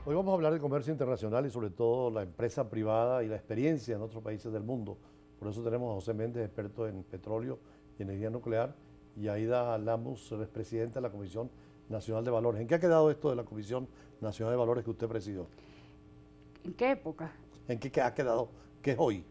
Hoy vamos a hablar de comercio internacional y sobre todo la empresa privada y la experiencia en otros países del mundo. Por eso tenemos a José Méndez, experto en petróleo y energía nuclear, y Aida Lamus, presidenta de la Comisión Nacional de Valores. ¿En qué ha quedado esto de la Comisión Nacional de Valores que usted presidió? ¿En qué época? ¿En qué ha quedado? ¿Qué es hoy?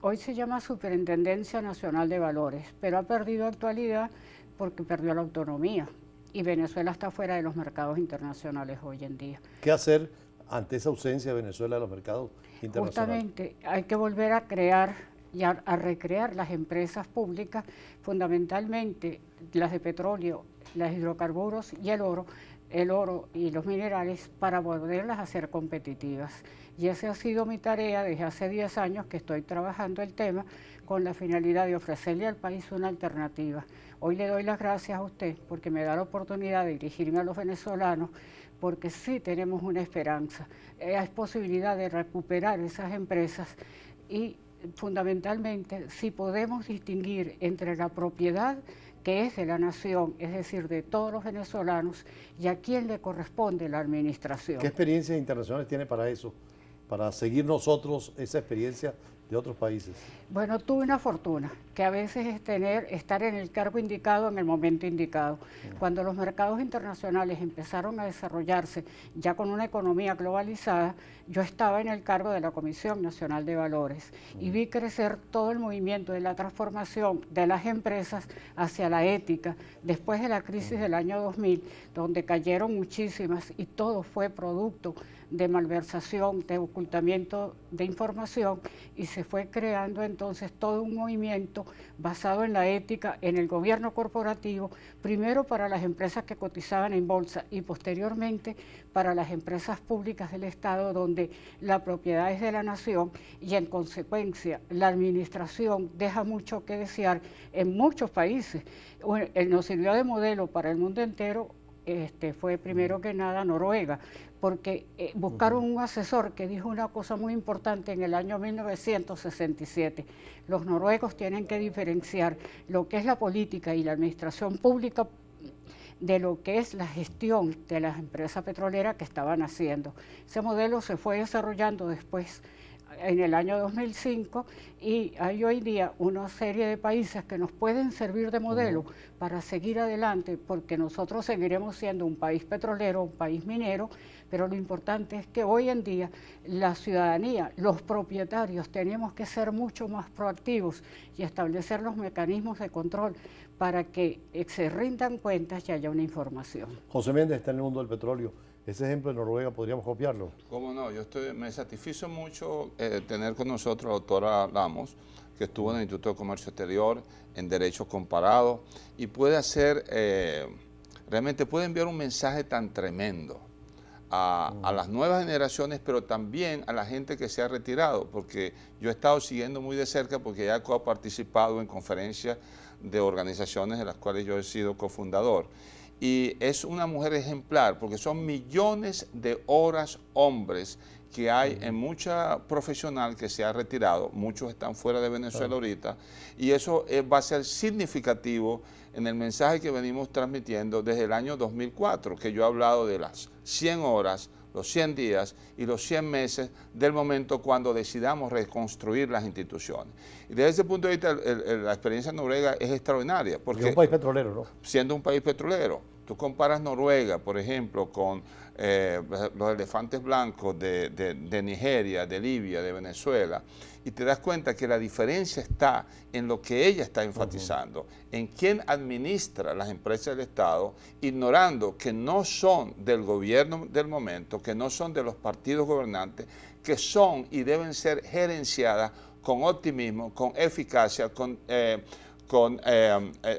Hoy se llama Superintendencia Nacional de Valores, pero ha perdido actualidad porque perdió la autonomía y Venezuela está fuera de los mercados internacionales hoy en día. ¿Qué hacer ante esa ausencia de Venezuela de los mercados internacionales? Justamente hay que volver a crear y a recrear las empresas públicas, fundamentalmente las de petróleo, los hidrocarburos y el oro y los minerales, para volverlas a ser competitivas. Y esa ha sido mi tarea desde hace 10 años que estoy trabajando el tema con la finalidad de ofrecerle al país una alternativa. Hoy le doy las gracias a usted porque me da la oportunidad de dirigirme a los venezolanos, porque sí tenemos una esperanza. Hay posibilidad de recuperar esas empresas y fundamentalmente si podemos distinguir entre la propiedad que es de la nación, es decir, de todos los venezolanos, y a quién le corresponde la administración. ¿Qué experiencias internacionales tiene para eso? Para seguir nosotros esa experiencia de otros países. Bueno, tuve una fortuna, que a veces es estar en el cargo indicado en el momento indicado. Cuando los mercados internacionales empezaron a desarrollarse ya con una economía globalizada, yo estaba en el cargo de la Comisión Nacional de Valores y vi crecer todo el movimiento de la transformación de las empresas hacia la ética, después de la crisis del año 2000, donde cayeron muchísimas y todo fue producto de malversación, de ocultamiento de información, y se fue creando entonces todo un movimiento basado en la ética, en el gobierno corporativo, primero para las empresas que cotizaban en bolsa y posteriormente para las empresas públicas del Estado, donde la propiedad es de la nación y en consecuencia la administración deja mucho que desear en muchos países. Nos sirvió de modelo para el mundo entero. Fue primero que nada Noruega, porque buscaron un asesor que dijo una cosa muy importante en el año 1967. Los noruegos tienen que diferenciar lo que es la política y la administración pública de lo que es la gestión de las empresas petroleras que estaban haciendo. Ese modelo se fue desarrollando después en el año 2005 y hay hoy día una serie de países que nos pueden servir de modelo para seguir adelante, porque nosotros seguiremos siendo un país petrolero, un país minero, pero lo importante es que hoy en día la ciudadanía, los propietarios, tenemos que ser mucho más proactivos y establecer los mecanismos de control para que se rindan cuentas y haya una información. José Méndez está en el mundo del petróleo. Ese ejemplo de Noruega podríamos copiarlo. ¿Cómo no? Me satisfizo mucho tener con nosotros a la doctora Lamus, que estuvo en el Instituto de Comercio Exterior, en Derecho Comparado, y puede hacer, realmente puede enviar un mensaje tan tremendo a las nuevas generaciones, pero también a la gente que se ha retirado, porque yo he estado siguiendo muy de cerca, porque ya he participado en conferencias de organizaciones de las cuales yo he sido cofundador. Y es una mujer ejemplar, porque son millones de horas hombres que hay en mucha profesional que se ha retirado, muchos están fuera de Venezuela ahorita, y eso va a ser significativo en el mensaje que venimos transmitiendo desde el año 2004, que yo he hablado de las 100 horas, los 100 días y los 100 meses del momento cuando decidamos reconstruir las instituciones. Y desde ese punto de vista, la experiencia en Noruega es extraordinaria. Porque es un país petrolero, ¿no? Siendo un país petrolero. Tú comparas Noruega, por ejemplo, con los elefantes blancos de Nigeria, de Libia, de Venezuela, y te das cuenta que la diferencia está en lo que ella está enfatizando, en quién administra las empresas del Estado, ignorando que no son del gobierno del momento, que no son de los partidos gobernantes, que son y deben ser gerenciadas con optimismo, con eficacia, con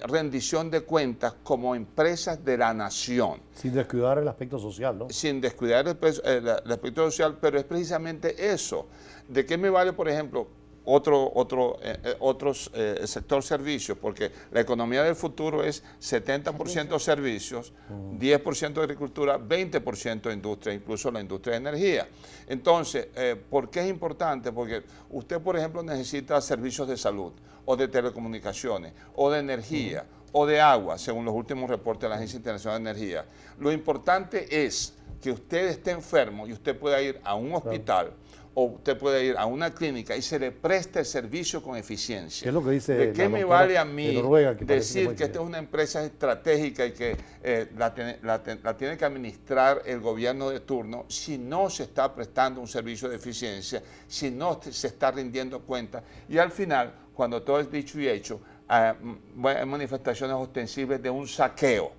rendición de cuentas como empresas de la nación. Sin descuidar el aspecto social, ¿no? Sin descuidar el aspecto social, pero es precisamente eso. ¿De qué me vale, por ejemplo, otros sector servicios? Porque la economía del futuro es 70% servicios, 10% agricultura, 20% industria, incluso la industria de energía. Entonces, ¿por qué es importante? Porque usted, por ejemplo, necesita servicios de salud, o de telecomunicaciones, o de energía, o de agua, según los últimos reportes de la Agencia Internacional de Energía. Lo importante es que usted esté enfermo y usted pueda ir a un hospital o usted puede ir a una clínica y se le preste el servicio con eficiencia. ¿Qué es lo que dice ¿De qué me vale a mí Noruega, decir que esta es una empresa estratégica y que la tiene que administrar el gobierno de turno si no se está prestando un servicio de eficiencia, si no se está rindiendo cuenta? Y al final, cuando todo es dicho y hecho, hay manifestaciones ostensibles de un saqueo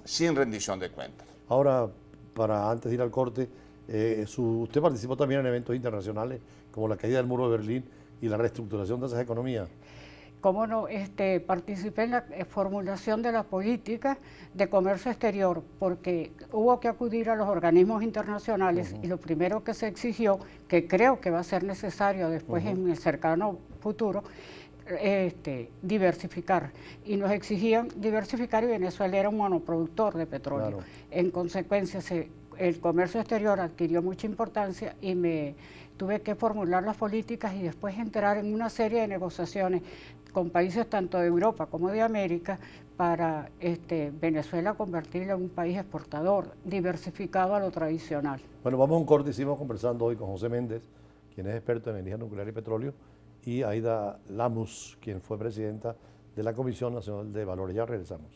sin rendición de cuentas. Ahora, para antes de ir al corte, usted participó también en eventos internacionales como la caída del muro de Berlín y la reestructuración de esas economías. Cómo no, participé en la formulación de la política de comercio exterior, porque hubo que acudir a los organismos internacionales y lo primero que se exigió, que creo que va a ser necesario después en el cercano futuro, diversificar. Y nos exigían diversificar y Venezuela era un monoproductor de petróleo. Claro. En consecuencia, el comercio exterior adquirió mucha importancia y me tuve que formular las políticas y después entrar en una serie de negociaciones con países tanto de Europa como de América para Venezuela convertirla en un país exportador, diversificado a lo tradicional. Bueno, vamos a un corte y seguimos conversando hoy con José Méndez, quien es experto en energía nuclear y petróleo, y Aida Lamus, quien fue presidenta de la Comisión Nacional de Valores. Ya regresamos.